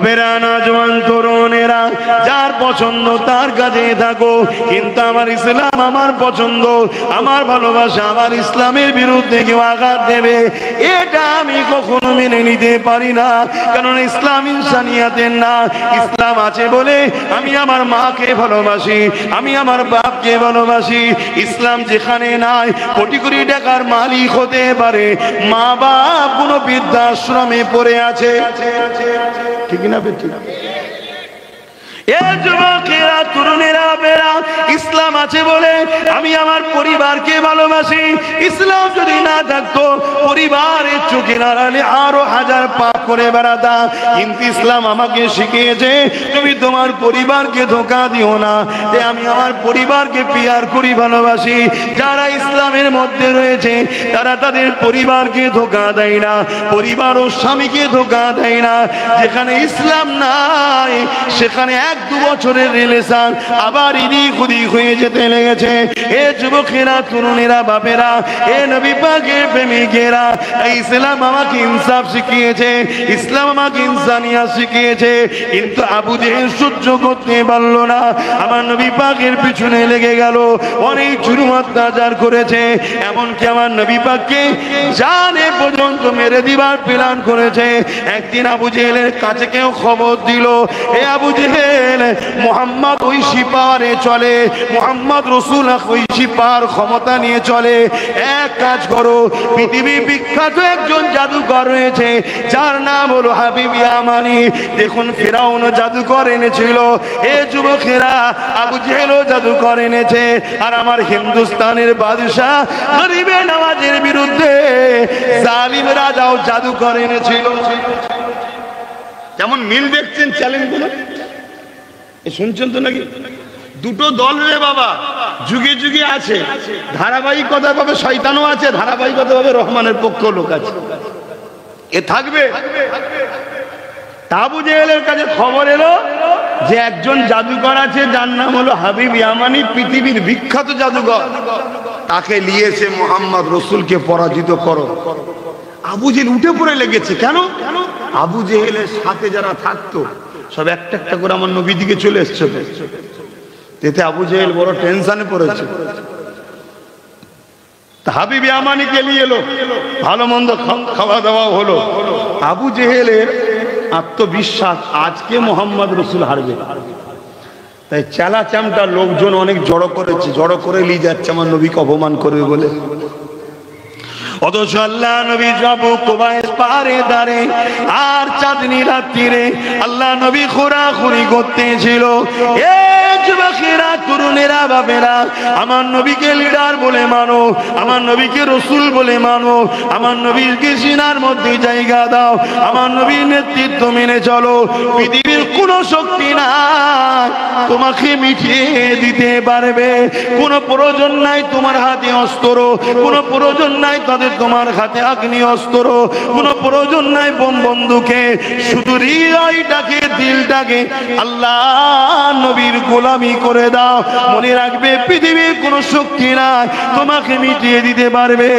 বাপেরা, নওজোয়ান তরুণেরা, যার পছন্দ তার কাছে থাকো, কিন্তু আমার ইসলাম আমার পছন্দ, আমার ভালোবাসা, আমার ইসলামের বিরুদ্ধে কেউ আঘাত দেবে, এটা আমি কখনো মেনে নিতে পারি না। কারণ ইসলাম ইনসানিয়াতের না। ইসলাম আছে বলে আমি আমার মাকে ভালোবাসি, আমি আমার বাপকে ভালোবাসি। ইসলাম যেখানে নাই, কোটি কোটি টাকার মালিক হতে পারে, মা বাপ কোন বৃদ্ধাশ্রমে পড়ে আছে, ঠিক না বেঠিক? যুবকেরা, তরুণেরা, বেরা, ইসলাম আছে বলে আমি আমার পরিবারকে ভালোবাসি। ইসলাম যদি না থাকতো, পরিবারের চোখের আড়ালে আরো হাজার পাপ করে বেড়াতাম। কিন্তু ইসলাম আমাকে শিখিয়েছে তুমি তোমার পরিবারকে ধোঁকা দিও না। আমি আমার পরিবারকে পিয়ার করি, ভালোবাসি। যারা ইসলামের মধ্যে রয়েছে তারা তাদের পরিবারকে ধোঁকা দেয় না, পরিবার ও স্বামীকে ধোঁকা দেয় না। যেখানে ইসলাম নাই সেখানে 1-2 বছরের রিলেশন আবার ইদিক উদিক হয়ে যেতে লেগেছে। এ যুবকেরা, তরুণেরা, বাপেরা, এ নবী পাকের প্রেমিকেরা, ইসলাম আমাকে ইনসাফ শিখিয়েছে, ইসলাম আমাকে ইনসানিয়াত শিখিয়েছে। কিন্তু আবু জেহেল সহ্য করতে পারলো না, আমার নবী পাকের পিছনে লেগে গেল, অনেক জুলুম অত্যাচার করেছে, এমনকি আমার নবী পাককে জানে পর্যন্ত মেরে দিবার প্ল্যান করেছে। একদিন আবু জেহেলের কাছে কেউ খবর দিল, এ আবু জেহেল, মুহাম্মদ ওই সিপারে চলে, মুহাম্মদ রাসূল ওই সিপার ক্ষমতা নিয়ে চলে। এক কাজ করো, পৃথিবী বিখ্যাত একজন জাদুকর রয়েছে যার নাম হলো হাবিব ইয়ামানি। দেখুন, ফিরাউন জাদুকর এনেছিল, এ যুবকেরা, আবু জেহেলও জাদুকর এনেছে। আর আমার হিন্দুস্তানের বাদশা গরিবে নওয়াজের বিরুদ্ধে জালিম রাজাও জাদুকর এনেছিল। যেমন মিল দেখছেন চ্যালেঞ্জগুলো, শুনছেন তো নাকি? দুটো দল রে বাবা, যুগে যুগে আছে। ধারাবাহিকতা ভাবে শয়তানও আছে, ধারাবাহিকতা ভাবে রহমানের পক্ষ লোক আছে, এ থাকবে। আবু জেহেলের কাছে খবর এলো যে একজন জাদুকর আছে যার নাম হলো হাবিব ইয়ামানি, পৃথিবীর বিখ্যাত জাদুকর, তাকে নিয়েছে মুহাম্মদ রাসূলকে পরাজিত করো। আবু জেহেল উঠে পড়ে লেগেছে। কেন? আবু জেহেলের সাথে যারা থাকতো সব একটা একটা করে আমার নবী দিকে চলে এসছে। এতে আবু জেহেল বড় টেনশনে পড়েছে। হাবিব ইয়ামানিকে নিয়ে এলো, ভালো মন্দ খাওয়া দাওয়া হলো। আবু জেহেলের আত্মবিশ্বাস, আজকে মুহাম্মদ রাসূল হারবে, তাই চেলা চামটা লোকজন অনেক জড়ো করেছে, জড়ো করে নিয়ে যাচ্ছে আমার নবীকে অপমান করবে বলে। অথচ আল্লাহ নবী যাবো কুবাইস পারে দাঁড়ে, আর চাঁদনি রাত্রিরে আল্লাহ নবী খোরাখুরি করতেছিল। এ যুবকেরা, তরুণেরা, বাপেরা, আমার নবীকে লিডার বলে মানো, আমার নবীকে রসুল বলে মানো, আমার নবীকে সিনার মধ্যে জায়গা দাও, আমার নবীর নেতৃত্ব মেনে চলো। পৃথিবীর কোনো শক্তি নাই তোমাকে মিটিয়ে দিতে পারবে। কোনো প্রয়োজন নাই তোমার হাতে অস্ত্র, কোনো প্রয়োজন নাই তাদের তোমার হাতে আগ্নি অস্ত্র, কোনো প্রয়োজন নাই বোম বন্দুকে। শুধু হৃদয়টাকে, দিলটাকে আল্লাহ নবীর গোলামি করে দাও। মনে রাখবে, পৃথিবীর কোনো শক্তি নাই তোমাকে মিটিয়ে দিতে পারবে।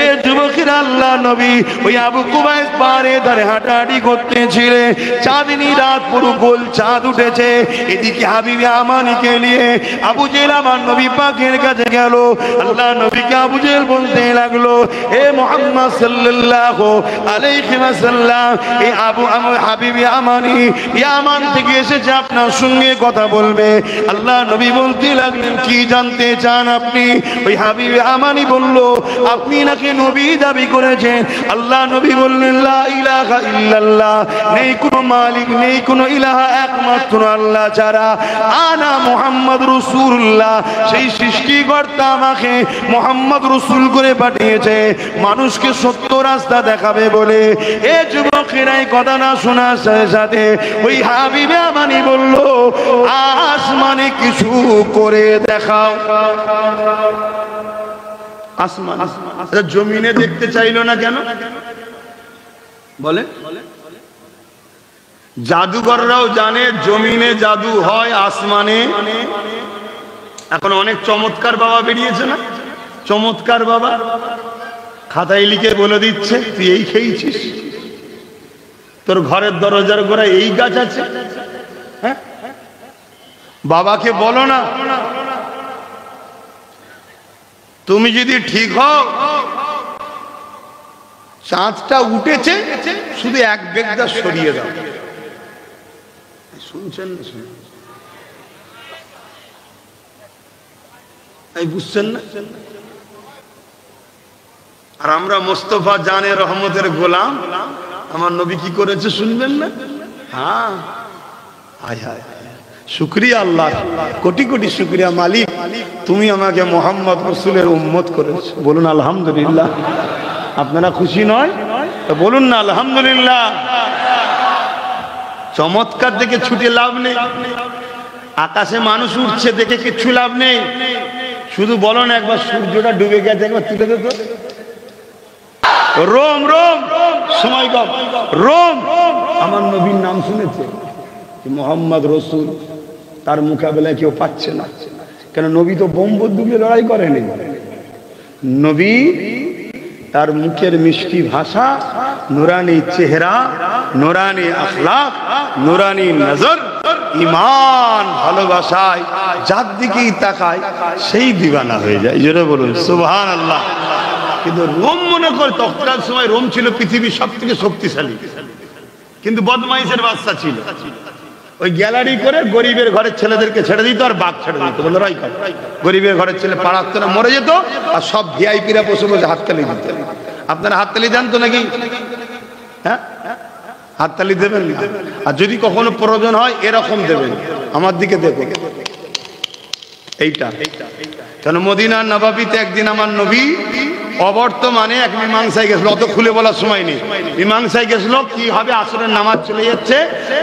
এ যুবকেরা, আল্লাহ নবী ওই আবু কুবাইস পারে ধারে হাঁটাহাঁটি করতেছিলেন। চাঁদনি রাত, পুরো গোল চাঁদ উঠেছে। এদিকে হাবিব ইয়ামানিকে নিয়ে আবু জেহেল আমার নবী পাকের কাছে গেল। আল্লাহ নবীকে আবু জেহেল বলতে লাগলো, এ মুহাম্মদ সাল্লাল্লাহু আলাইহি ওয়াসাল্লাম, এই হাবিব ইয়ামানি ইয়ামান থেকে এসেছে, আপনার সঙ্গে কথা বলবে। আল্লাহ নবী বলতে লাগলেন, কি জানতে চান আপনি? ওই হাবিব ইয়ামানি বলল, আপনি নাকি নবী দাবি করেছেন। আল্লাহ নবী বললেন, লা ইলাহা ইল্লাল্লাহ, নেই কোনো মালিক, নেই কোনো ইলাহা, একমাত্র আল্লাহ ছাড়া। আনা মুহাম্মদ রাসূলুল্লাহ, সেই সৃষ্টিকর্তা আমাকে মুহাম্মদ রাসূল করে পাঠিয়েছে মানুষকে সত্য রাস্তা দেখাবে বলে। এ যুবকেরা, এই কথা না শোনার সাথে সাথে ওই হাবিব ইয়ামানি বলল, আসমানে কিছু করে দেখাও। আসমান, জমিনে দেখতে চাইলো না কেন বলে? জাদুঘররাও জানে জমিনে জাদু হয়, আসমানে। এখন অনেক চমৎকার বাবা বেরিয়েছে না, চমৎকার বাবা খাতায় লিখে বলে দিচ্ছে, তুই এই খেয়েছিস, তোর ঘরের দরজার গোড়ায় এই গাছ আছে? হ্যাঁ, বাবাকে বলো না, তুমি যদি ঠিক হও, চাঁদটা উঠেছে, শুধু এক বেগদা সরিয়ে দাও। শুনছেন না? এই বুঝছেন না? আর আমরা মোস্তফা জানে রহমতের গোলাম, আমার নবী কি করেছে শুনবেন না? হ্যাঁ, হায় হায়, শুকরিয়া আল্লাহ, কোটি কোটি শুকরিয়া মালিক, তুমি আমাকে মোহাম্মদ রসুলের উম্মত করেছো। বলুন আলহামদুলিল্লাহ। আপনারা খুশি নয় তো বলুন না আলহামদুলিল্লাহ। চমৎকার দেখে ছুটে লাভ নেই, আকাশে মানুষ উঠছে দেখে কিচ্ছু লাভ নেই। শুধু বলো না একবার সূর্যটা ডুবে গেছে, একবার তুলে দে তো। রোম রোম, সময় কম। রোম আমার নবীর নাম শুনেছে মোহাম্মদ রসুল, তার মোকাবেলায় কেউ পাচ্ছে না। কেন? নবী তো বোম বন্দুক দিয়ে লড়াই করেনি। নবী তার মুখের মিষ্টি ভাষা, নুরানি চেহারা, নুরানি আখলাক, নুরানি নজর, ইমান, ভালোবাসায় যার দিকেই তাকায় সেই দিওয়ানা হয়ে যায়। জোরে বলুন সুবহানাল্লাহ। কিন্তু রোম মনে করে, তখনকার সময় রোম ছিল পৃথিবীর সব থেকে শক্তিশালী, কিন্তু বদমাইশের বাচ্চা ছিল। ওই গ্যালারি করে গরিবের ঘরের ছেলেদেরকে ছেড়ে দিত আর বাঘ ছেড়ে দিত, বলে রাই কর। গরিবের ঘরের ছেলে পাড়াতো না, মরে যেত, আর সব ভিআইপিরা বসে বসে হাততালি দিত। আপনারা হাততালি দেন তো নাকি? হ্যাঁ, হাততালি দেবেন না। আর যদি কখনো প্রয়োজন হয় এরকম দেবেন, আমার দিকে দেখুন, এইটা। কেন? মদিনার নবাবিতে একদিন আমার নবী অবর্তমানে এক মীমাংসায় গেছিল, অত খুলে বলার সময় নেই। মীমাংসায় গেছিল, কি হবে, আসরের নামাজ চলে যাচ্ছে,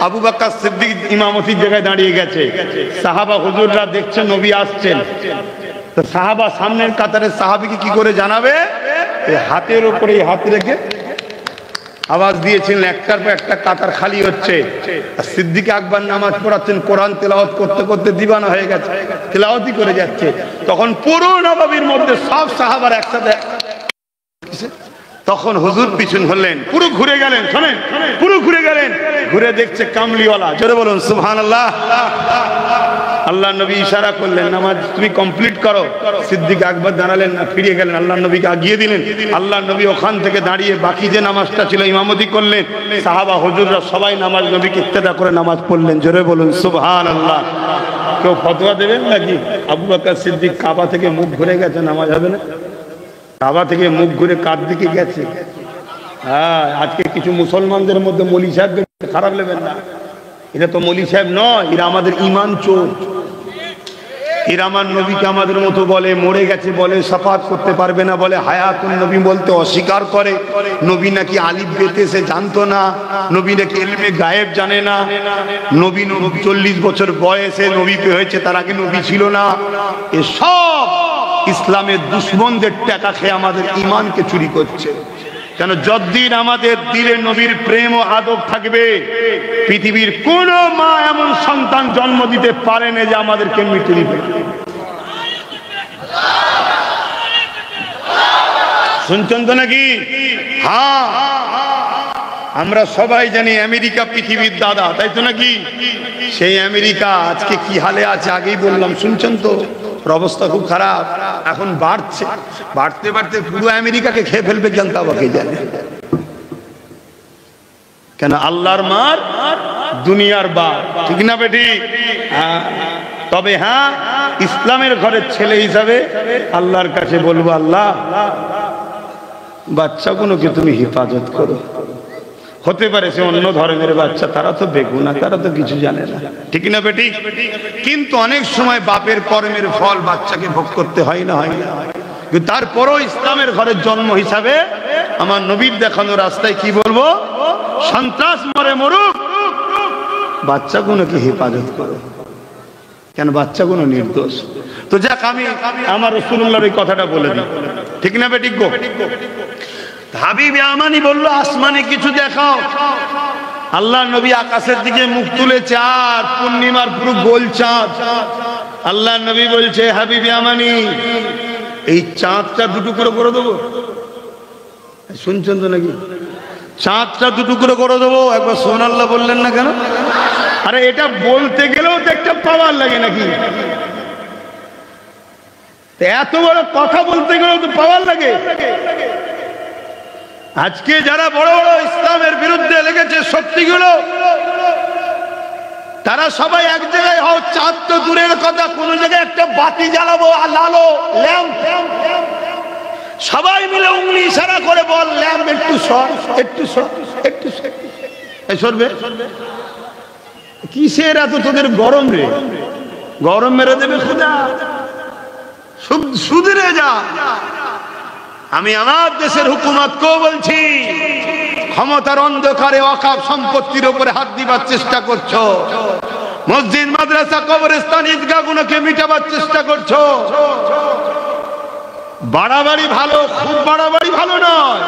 আবু বকর সিদ্দিক ইমামতির জায়গায় দাঁড়িয়ে গেছে, সাহাবা হুজুররা দেখছে নবী আসছেন। তো সাহাবা সামনের কাতারের সাহাবীকে কি করে জানাবে? এই হাতের উপরে হাত রেখে আওয়াজ দিয়েছিলেন, একটার পর একটা কাতার খালি হচ্ছে। আর সিদ্দিক আকবর নামাজ পড়াচ্ছেন, কোরআন তেলাওয়াত করতে করতে দিবানা হয়ে গেছে, তেলাওয়াতই করে যাচ্ছে। তখন পুরো নবাবির মধ্যে সব সাহাবার একসাথে, তখন হুজুর পিছন হলেন, পুরো ঘুরে গেলেন, শোনেন, পুরো ঘুরে গেলেন, ঘুরে দেখছে কামলিওয়ালা। জোরে বলুন সুবহানাল্লাহ। আল্লাহ নবী ইশারা করলেন, নামাজ তুমি কমপ্লিট করো। সিদ্দিক আকবর দাঁড়ালেন না, ফিরে গেলেন, আল্লাহ নবীকে আগিয়ে দিলেন। আল্লাহ নবী ওখান থেকে দাঁড়িয়ে বাকি যে নামাজটা ছিল ইমামতি করলেন। সাহাবা হুজুররা সবাই নামাজ নবীকে ইক্তেদা করে নামাজ পড়লেন। জোরে বলুন সুবহানাল্লাহ। কেউ ফতোয়া দেবেন নাকি? আবু বকর সিদ্দিক কাবা থেকে মুখ ঘুরে গেছে, নামাজ হবে না? কাবা থেকে মুখ ঘুরে কার দিকে গেছে? হ্যাঁ, আজকে কিছু মুসলমানদের মধ্যে মৌলী সাহেবকে খারাপ নেবেন না, এরা তো মৌলী সাহেব নয়, এরা আমাদের ইমান চোর। এরা আমার নবীকে আমাদের মতো বলে মরে গেছে, বলে সাফাত করতে পারবে না, বলে হায়াতুন নবী বলতে অস্বীকার করে। নবী নাকি আলিফ বেতে সে জানতো না, নবী নাকি ইলমে গায়েব জানে না, নবী 40 বছর বয়সে নবী হয়েছে, তার আগে নবী ছিল না। এসব ইসলামের দুশ্মনদের টাকা খেয়ে আমাদের ইমানকে চুরি করছে। কেন? যতদিন আমাদের দিলে নবীর প্রেম ও আদব থাকবে, পৃথিবীর কোন মা এমন সন্তান জন্ম দিতে পারে না যে আমাদেরকে মিটে দিবে। শুনছেন তো নাকি? হ্যাঁ, আমরা সবাই জানি আমেরিকা পৃথিবীর দাদা, তাই তো নাকি? সেই আমেরিকা আজকে কি হালে আছে আগেই বললাম, শুনছেন তো? অবস্থা খুব খারাপ, এখন বাড়ছে, বাড়তে বাড়তে পুরো আমেরিকাকে খেয়ে ফেলবে জনতা বাকি জানে। কেন? আল্লাহর মার, দুনিয়ার বার, ঠিক না বেটি? তবে হ্যাঁ, ইসলামের ঘরের ছেলে হিসাবে আল্লাহর কাছে বলবো, আল্লাহ বাচ্চাগুলোকে তুমি হেফাজত করো। হতে পারে সে অন্য ধর্মের বাচ্চা, তারা তো বেগুনা, তারা তো কিছু জানে না, ঠিক না বেটি? কিন্তু অনেক সময় বাপের কর্মের ফল বাচ্চাকে ভোগ করতে হয় না, হয় না? কিন্তু তারপরও ইসলামের ঘরের জন্ম হিসাবে আমার নবীর দেখানো রাস্তায় কি বলবো? সন্ত্রাস মরে মরুক, বাচ্চাগুলোকে হেফাজত করো। কেন? বাচ্চাগুলো নির্দোষ। তো যাক, আমি আমার রাসূলুল্লাহর এই কথাটা বলে দিই, ঠিক না বেটি গো? হাবিব আমানি বলল, আসমানে কিছু দেখাও। আল্লাহ নবী আকাশের দিকে মুখ তুলে, চাঁদ, পূর্ণিমার পুরো গোল চাঁদ। আল্লাহ নবী বলছে, হাবিব আমানি, এই চাঁদটা দুটো করে দেবো। শুনছেন তো নাকি? চাঁদটা দুটুকরো করে দেবো। একবার সুবহানাল্লাহ বললেন না কেন? আরে এটা বলতে গেলেও তো একটা পাওয়ার লাগে নাকি? এত বড় কথা বলতে গেলেও তো পাওয়ার লাগে। আজকে যারা বড় বড় ইসলামের বিরুদ্ধে লেগেছে শক্তিগুলো, তারা সবাই এক জায়গায় হও। চাঁদ তো দূরের কথা, কোন জায়গায় একটা বাতি জ্বালাবো আর লালো ল্যাম্প, সবাই মিলে উংলি ইশারা করে বল ল্যাম্প একটু সর, একটু সর, একটু সরবে। কিসের এত তোদের গরম রে? গরম মেরে দেবে খোদা, সুধরে যা। আমি আমার দেশের হুকুমতকেও বলছি, ক্ষমতার অন্ধকারে ওয়াকফ সম্পত্তির উপরে হাত দিবার চেষ্টা করছো, মসজিদ মাদ্রাসা কবরস্থান ঈদগাহগুলোকে মিটাবার চেষ্টা করছো। বাড়াবাড়ি ভালো, খুব বাড়াবাড়ি ভালো নয়।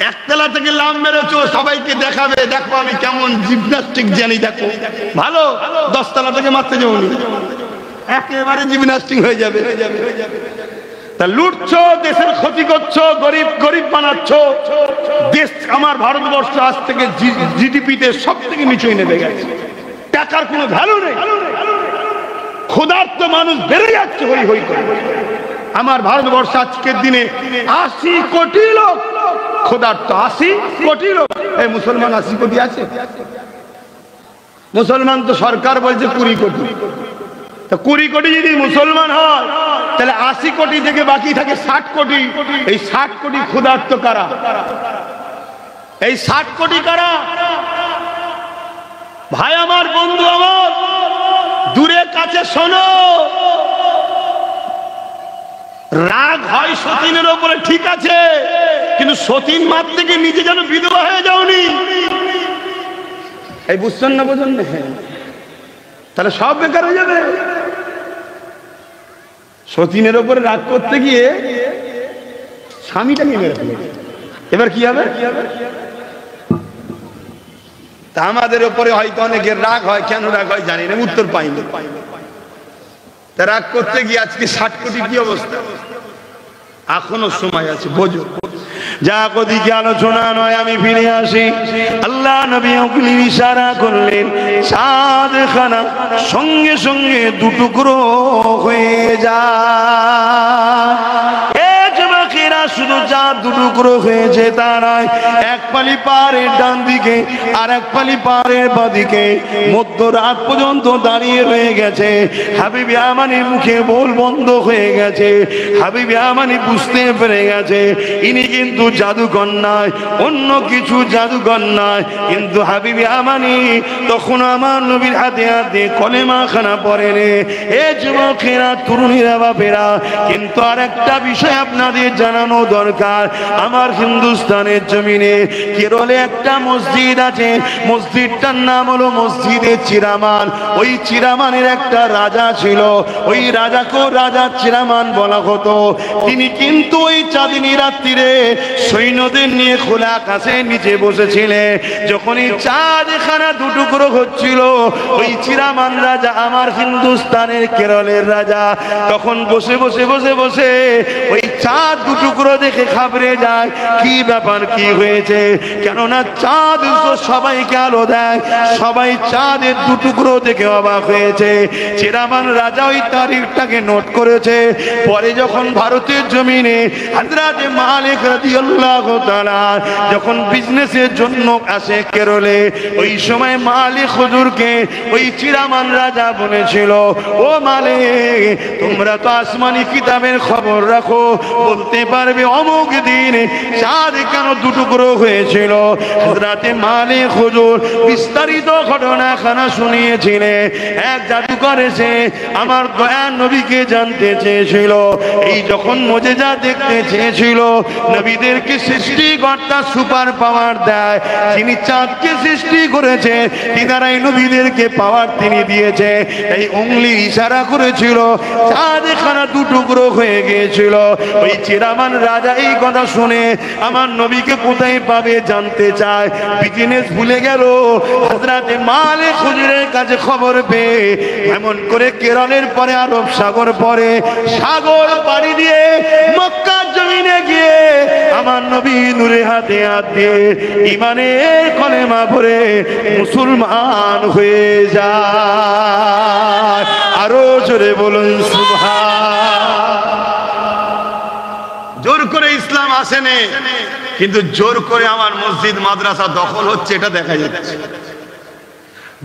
একতলা থেকে লাম মেরেছো, সবাইকে দেখাবে, দেখো আমি কেমন জিমন্যাস্টিক জানি, দেখো ভালো। 10 তলা থেকে মারতে যাবনি, একেবারে জিমন্যাস্টিক হয়ে যাবে। তা লুটছো, দেশের ক্ষতি করছো, গরিব গরিব বানাচ্ছো। দেশ আমার ভারতবর্ষ আজ থেকে জিডিপিতে সব থেকে নিচে নেমে গেছে, টাকার কোনো ভ্যালু নেই। ক্ষুধার্ত মানুষ বেড়ে যাচ্ছে হই হই করে। আমার ভারতবর্ষ আজকের দিনে 80 কোটি লোক ক্ষুধার্ত, 80 কোটি লোক। এই মুসলমান 80 কোটি আছে? মুসলমান তো সরকার বলছে 20 কোটি। 20 কোটি যদি মুসলমান হয়, তাহলে 80 কোটি থেকে বাকি থাকে 60 কোটি। এই 60 কোটি ক্ষুধার্ত কারা? এই 60 কোটি কারা? ভাই আমার, বন্ধু আমার, দূরে কাছে শোনো। রাগ হয় সতীনের ওপরে, ঠিক আছে, কিন্তু সতীন মারতে গিয়ে নিজে যেন বিধবা হয়ে যাওনি। এই বুঝছেন না? বোঝেন না? তাহলে সব বেকার হয়ে যাবে। সতীনের ওপরে রাগ করতে গিয়ে স্বামীটাকে মেরে ফেলেছে, এবার কি হবে? তা আমাদের ওপরে হয়তো অনেকের রাগ হয়, কেন রাগ হয় জানি না, উত্তর পাইনি। তা রাগ করতে গিয়ে আজকে 60 কোটি কি অবস্থা? এখনো সময় আছে, বোঝো। যা ওদিকে আলোচনা নয়, আমি ফিরে আসি। আল্লাহ নবী উগলি ইশারা করলেন, চাঁদ খানা সঙ্গে সঙ্গে দুটুকরো হয়ে যায়। শুধু চাঁদ দুটুকরো হয়েছে তা নয়, এক পালি পাহাড়ের ডান দিকে আর এক পালি পাহাড়ের বাদিকে মধ্যরাত পর্যন্ত দাঁড়িয়ে রয়ে গেছে। হাবিব ইয়ামানির মুখে বল বন্ধ হয়ে গেছে। হাবিব ইয়ামানি বুঝতে পেরে গেছে ইনি কিন্তু জাদুকর নয়, অন্য কিছু জাদুকর নয়। কিন্তু হাবিব ইয়ামানি তখন আমার নবীর হাতে হাতে কলেমা খানা পড়ে রে। এ যুবকেরা, তরুণীরা, বাপেরা, কিন্তু আর একটা বিষয় আপনাদের জানানো দরকার। আমার হিন্দুস্তানের জমিনে কেরলে একটা মসজিদ আছে, মসজিদটার নাম হলো মসজিদে চিরামান। ওই চিরামানের একটা রাজা ছিল, ওই রাজাকেও রাজা চিরামান বলা হতো। তিনি কিন্তু ওই চাঁদনী রাত্রিরে সৈন্যদের নিয়ে খোলা আকাশের নিচে বসেছিলেন। যখন এই চাঁদ খানা দুটুকরো হচ্ছিল, ওই চিরামান রাজা, আমার হিন্দুস্তানের কেরলের রাজা, তখন বসে বসে বসে বসে ওই চাঁদ দুটুকরো দেখে ঘাবড়ে যায়। কি ব্যাপার, কি হয়েছে? কেননা চাঁদ তো সবাইকে আলো দেয়, সবাই চাঁদের দুটুকরো দেখে অবাক হয়েছে। চিরামান রাজা ওই তারিখটাকে নোট করেছে। পরে যখন ভারতের জমিনে হযরত মালিক রাদিয়াল্লাহু তাআলা যখন বিজনেসের জন্য আসে কেরলে, ওই সময় মালিক হুজুরকে ওই চিরামান রাজা বলেছিল, ও মালিক, তোমরা তো আসমানি কিতাবের খবর রাখো, বলতে পারবে অমুক দিন চাঁদ কেন দুটুকরো হয়েছিল? হযরত মালিক হুজুর বিস্তারিত ঘটনাখানা শুনিয়েছিলেন। এক জাদুকর এসে আমার দয়ার নবীকে জানতে চেয়েছিল। এই যখন মুজিজা দেখতে চেয়েছিল, নবীদেরকে সৃষ্টিকর্তা সুপার পাওয়ার দেয়। যিনি চাঁদকে সৃষ্টি করেছে, তিনারাই নবীদেরকে পাওয়ার তিনি দিয়েছে। এই উংলি ইশারা করেছিল, চাঁদ খানা দুটুকরো হয়ে গিয়েছিল। ওই চিরামান রাজা এই এই কথা শুনে আমার নবীকে কোথায় পাবে জানতে চায়। বিজনেস ভুলে গেল। হযরতে মালিক হুজুরের কাছে খবর পেয়ে এমন করে কেরলের পরে আরব সাগর পরে সাগর পাড়ি দিয়ে মক্কার জমিনে গিয়ে আমার নবী নূরে হাতে হাত দিয়ে ঈমানের কলেমা পড়ে মুসলমান হয়ে যায়। আরো জোরে বলুন সুবহান। জোর করে ইসলাম আসেনি, কিন্তু জোর করে আমার মসজিদ মাদ্রাসা দখল হচ্ছে এটা দেখা যাচ্ছে।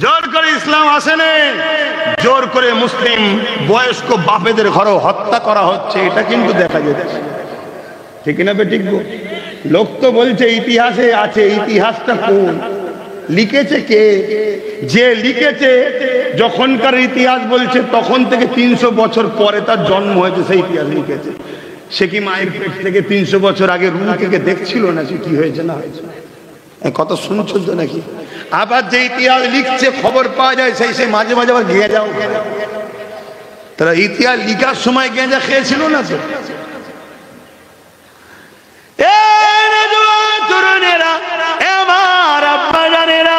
জোর করে ইসলাম আসেনি, জোর করে মুসলিম বয়স্ক বাপেদের ঘরও হত্যা করা হচ্ছে এটা কিন্তু দেখা যাচ্ছে। ঠিক না বেঠিক? লোক তো বলছে ইতিহাসে আছে, ইতিহাসটা কোন? লিখেছে কে? যে লিখেছে যখনকার ইতিহাস বলছে তখন থেকে 300 বছর পরে তার জন্ম হয়েছে, সেই ইতিহাস লিখেছে। সে কি মায়ের পেট থেকে 300 বছর আগে রুম থেকে দেখছিল না সে কি হয়েছে না হয়েছে? কত শুনছো তো নাকি? আবার যে ইতিহাস লিখছে খবর পাওয়া যায় সেই সে মাঝে মাঝে আবার গেঁজা যাও। তারা ইতিহাস লিখার সময় গেঁজা খেয়েছিল না তো? তরুণেরা, আমার আব্বা জানেরা,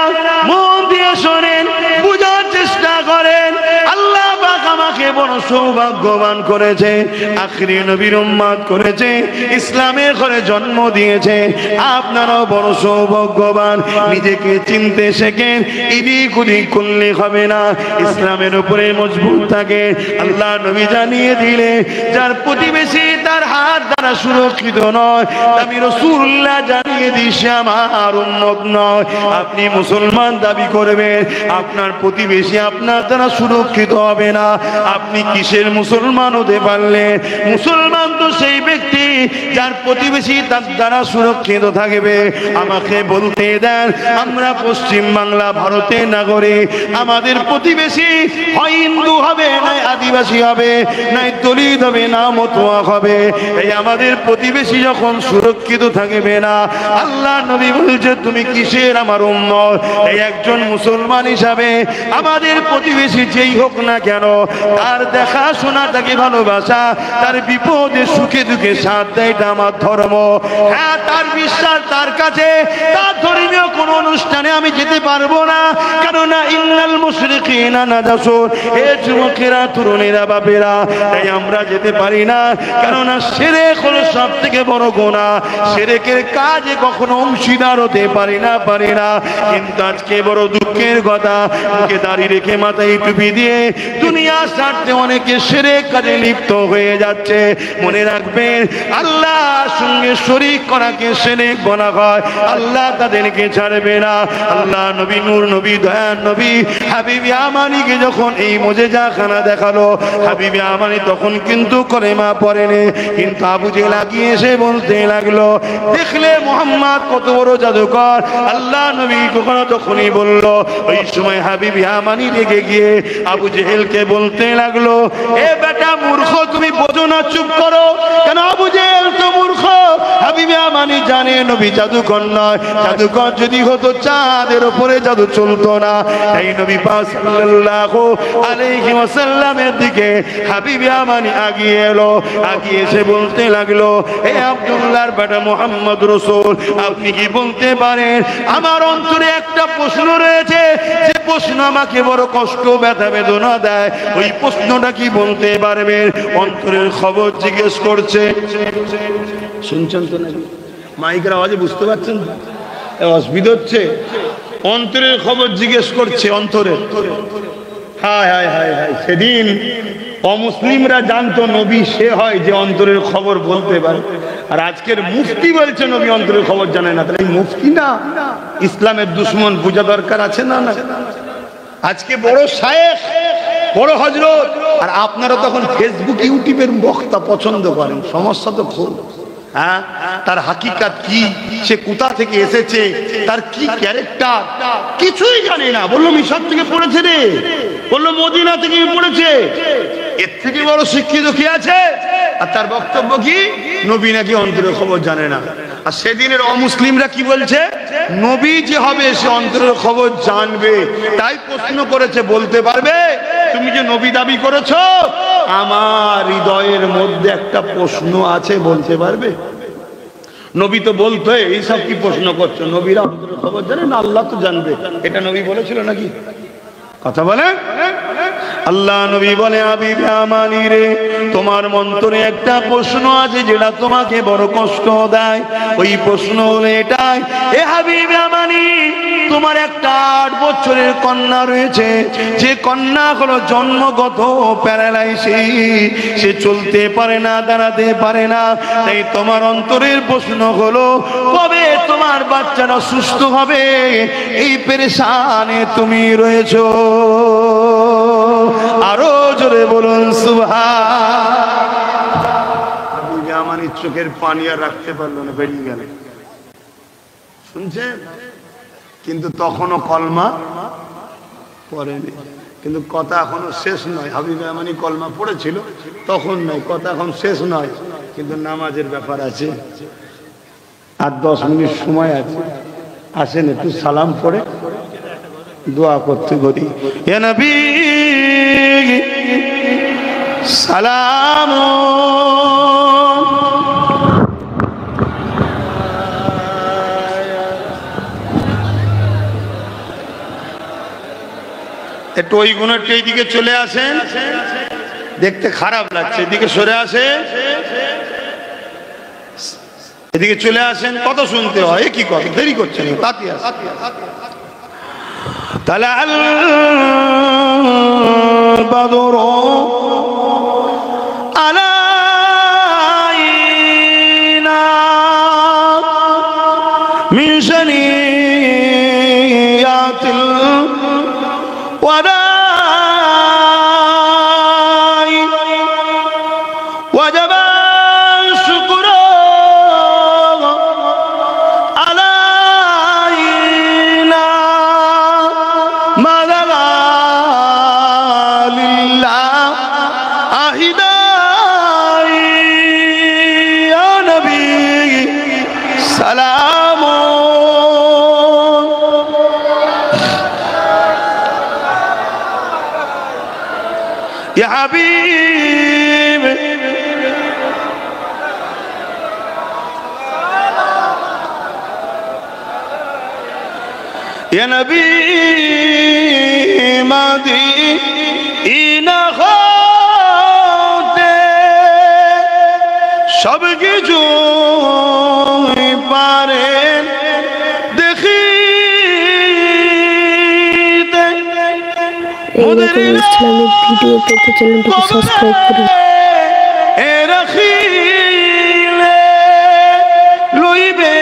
মন দিয়ে শোনেন, বুঝার চেষ্টা করেন। আল্লাহ পাক আমাকে বড় সৌভাগ্যবান করেছে, আখিরি নবীর উম্মত করেছে, ইসলামের ঘরে জন্ম দিয়েছে। আপনারাও বড় সৌভাগ্যবান। নিজেকে চিনতে শেখেন, এদিক ওদিক করলে হবে না, ইসলামের উপরে মজবুত থাকে। আল্লাহ নবী জানিয়ে দিলে যার প্রতিবেশী তার হাত দ্বারা সুরক্ষিত নয়, আমি রাসূলুল্লাহ জানিয়ে দিয়েছি আমার উম্মত নয়। আপনি মুসলমান দাবি করবেন, আপনার প্রতিবেশী আপনার দ্বারা সুরক্ষিত হবে না। আপনি কিসের মুসলমান হতে পারলেন? মুসলমান তো সেই ব্যক্তি যার প্রতিবেশী তার দ্বারা সুরক্ষিত থাকবে। আমাকে বলতে দেন, আমরা পশ্চিম বাংলা ভারতের নাগরিক, আমাদের প্রতিবেশী হয় হিন্দু হবে, নাই আদিবাসী হবে, নাই দলিত হবে, না মতুয়া হবে। এই আমাদের প্রতিবেশী যখন সুরক্ষিত থাকবে না, আল্লাহ নবী বলছে তুমি কিসের আমার উম্মত? এই একজন মুসলমান হিসাবে আমাদের প্রতিবেশী যেই হোক না কেন, তার দেখাশোনা, তাকে ভালোবাসা, তার বিপদে সুখে দুঃখে সাথ দেয়, এটা আমার ধর্ম। হ্যাঁ, তার বিশ্বাস, তার কাছে তার ধর্মীয় কোন অনুষ্ঠানে আমি যেতে পারবো না, কেননা ইন্নাল মুশরিকিনা নাজাসুন। এ যুবকেরা, তরুণেরা, বাপেরা, তাই আমরা যেতে পারি না, কেননা শিরক হলো সব থেকে বড় গুনাহ। শিরকের কাজে কখনো অংশীদার হতে পারি না। কিন্তু আজকে বড় দুঃখের কথা, মুখে দাড়ি রেখে মাথায় টুপি দিয়ে দুনিয়া ছাড়তে অনেকে শিরক কাজে লিপ্ত হয়ে যাচ্ছে। মনে রাখবেন, আল্লাহর সঙ্গে শরীক করাকে শিরক বলা হয়। আল্লাহ তাদেরকে ছাড়বে না। আল্লাহ নবী, নূর নবী, দয়ার নবী হাবিবি আমানিকে যখন এই মুজিজাখানা দেখালো, হাবিবি আমানি তখন কিন্তু কলেমা পড়েনি, কিন্তু আবু জেহেল আগিয়ে এসে বলতে লাগলো, দেখলে মুহাম্মদ কত বড় জাদুকর। আল্লাহ নবী তখনই বলল। ওই সময় হাবিবি আমানি রেগে গিয়ে আবু জেহেলকে বলতে লাগলো, এ বেটা মূর্খ, তুমি বোঝো না, চুপ করো। কেন? আবু জেহেল তো মূর্খ। হাবিবি আমানি জানে নবী জাদুকর নয়। জাদুকর যদি হতো চাঁদের উপরে জাদু চলতো না। এই নবী পাক সাল্লাল্লাহু আলাইহি ওয়াসাল্লামের দিকে হাবিবি আমানি আগিয়ে এলো। আগিয়ে এসে বলতে লাগলো, এ আব্দুল্লাহর বেটা মুহাম্মদ রাসূল, আপনি কি বলতে পারেন আমার অন্তরে একটা প্রশ্ন রয়েছে, যে প্রশ্ন আমাকে বড় কষ্ট, ব্যথা, বেদনা দেয়। ওই প্রশ্নটা কি বলতে পারবেন? অন্তরের খবর জিজ্ঞেস করছে। শুনছেন তো নাকি? মাইকের আওয়াজে বুঝতে পারছেন? অসুবিধা হচ্ছে? অন্তরের খবর জিজ্ঞেস করছে, অন্তরের। হায় হায় হায় হায়, সেদিন অমুসলিমরা জানতো নবী সে হয় যে অন্তরের খবর বলতে পারে। আর আজকের মুফতি বলছে নবী অন্তরের খবর জানে না। তাহলে মুফতি না ইসলামের দুশ্মন, বোঝা দরকার আছে না? না, আজকে বড় শায়েখ, বড় হযরত, আর আপনারা তখন ফেসবুক, ইউটিউবের বক্তা পছন্দ করেন। সমস্যা তো খুব। হ্যাঁ, তার হাকিকাত কি, সে কোথা থেকে এসেছে, তার কি ক্যারেক্টার, কিছুই জানে না। বললো মিশর থেকে পড়েছে রে, বললো মদিনা থেকে পড়েছে। এর থেকে বড় শিক্ষিত কি আছে? আর তার বক্তব্য কি? নবী নাকি অন্তরের খবর জানে না। আর সেদিনের অমুসলিমরা কি বলছে? নবী যে হবে সে অন্তরের খবর জানবে। তাই প্রশ্ন করেছে, বলতে পারবে তুমি যে নবী দাবি করেছো, আমার হৃদয়ের মধ্যে একটা প্রশ্ন আছে, বলতে পারবে? নবী তো বলতো এইসব কি প্রশ্ন করছো, নবীরা হুজুরের খবর জানে না, আল্লাহ তো জানবে, এটা নবী বলেছিল নাকি? কথা বলে আল্লাহ নবী বলে হাবিবে আমানি রে, তোমার মন্তরে একটা প্রশ্ন আছে যেটা তোমাকে বড় কষ্ট দেয়। ওই প্রশ্ন হলো এটাই, এ হাবিবে আমানি, তোমার একটা 8 বছরের কন্যা রয়েছে, যে কন্যা হলো জন্মগত প্যারালাইসিস, সে চলতে পারে না, দাঁড়াতে পারে না। তাই তোমার অন্তরের প্রশ্ন হলো কবে তোমার বাচ্চাটা সুস্থ হবে, এই পেরেশানে তুমি রয়েছো। আরো জোরে বলুন সুবহান। আমার চোখের পানি আর রাখতে পারলো না, বেরিয়ে গেল। শুনছেন? কিন্তু তখনও কলমা পড়েনি, কিন্তু কথা এখনো শেষ নয়। হাবিবে আমানি কলমা পড়েছিল তখন নয়, কথা এখন শেষ নয়, কিন্তু নামাজের ব্যাপার আছে, আর 10 মিনিট সময় আছে। আসেন একটু সালাম পড়ে দোয়া করতে বলি। ইয়া নবী সালাম, একটু ওই গুণেরটা এইদিকে চলে আসেন, দেখতে খারাপ লাগছে, এদিকে সরে আসে, এদিকে চলে আসেন। কত শুনতে হয়, কি কথা, দেরি করছেন, তাতে আসেন। طلع البدر علينا من ثنيات الوداع وجب الشكر علينا ما دعا لله أهداي يا نبي سلام يا حبيب يا نبي مدينة হতে সব কিছু পারেন দেখিতে। এরকম ইসলামিক ভিডিও পেতে চ্যানেলটিকে সাবস্ক্রাইব করুন। রাখিলে লইবে